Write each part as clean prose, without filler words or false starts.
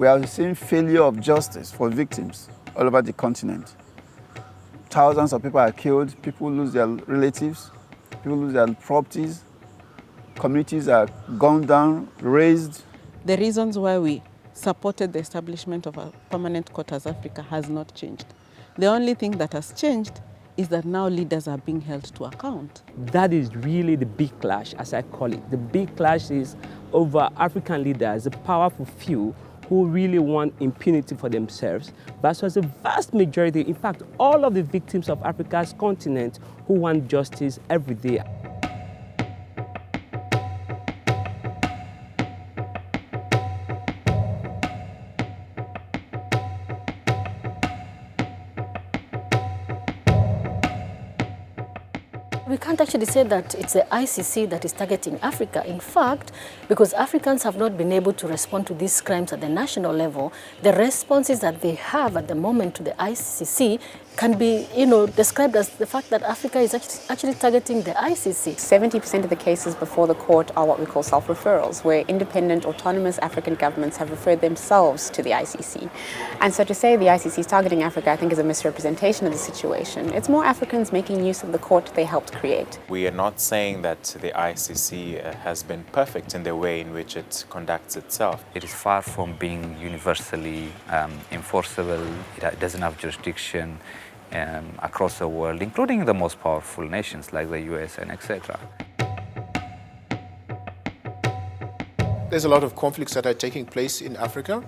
We are seeing failure of justice for victims all over the continent. Thousands of people are killed, people lose their relatives, people lose their properties, communities are gunned down, razed. The reasons why we supported the establishment of a permanent court as Africa has not changed. The only thing that has changed is that now leaders are being held to account. That is really the big clash, as I call it. The big clash is over African leaders, the powerful few who really want impunity for themselves, versus a vast majority, in fact, all of the victims of Africa's continent who want justice every day. We can't actually say that it's the ICC that is targeting Africa. In fact, because Africans have not been able to respond to these crimes at the national level, the responses that they have at the moment to the ICC can be, described as the fact that Africa is actually targeting the ICC. 70% of the cases before the court are what we call self-referrals, where independent, autonomous African governments have referred themselves to the ICC. And so to say the ICC is targeting Africa, I think, is a misrepresentation of the situation. It's more Africans making use of the court they helped create. We are not saying that the ICC has been perfect in the way in which it conducts itself. It is far from being universally enforceable. It doesn't have jurisdiction across the world, including the most powerful nations like the US and etc. There's a lot of conflicts that are taking place in Africa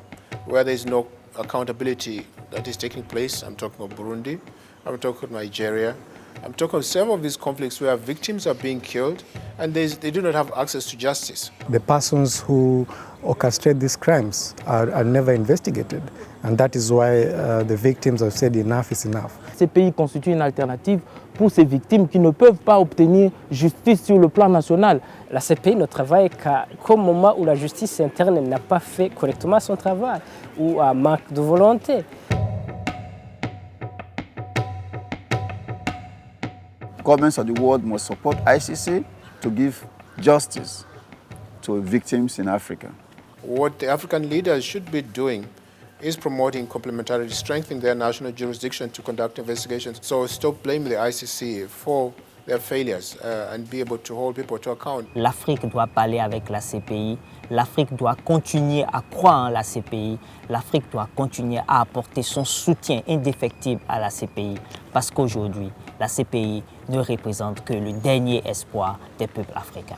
where there's no accountability that is taking place. I'm talking of Burundi, I'm talking of Nigeria, I'm talking of several of these conflicts where victims are being killed and they do not have access to justice. The persons who orchestrate these crimes are never investigated, and that is why the victims have said enough is enough. Ces pays constituent une alternative pour ces victimes qui ne peuvent pas obtenir justice sur le plan national. La CPI ne travaille qu'au moment où la justice interne n'a pas fait correctement son travail ou à manque de volonté. Governments of the world must support ICC to give justice to victims in Africa. What the African leaders should be doing is promoting complementarity, strengthening their national jurisdiction to conduct investigations. So stop blaming the ICC for their failures and be able to hold people to account. L'Afrique doit parler avec la CPI. L'Afrique doit continuer à croire en la CPI. L'Afrique doit continuer à apporter son soutien indéfectible à la CPI. Parce qu'aujourd'hui, la CPI ne représente que le dernier espoir des peuples africains.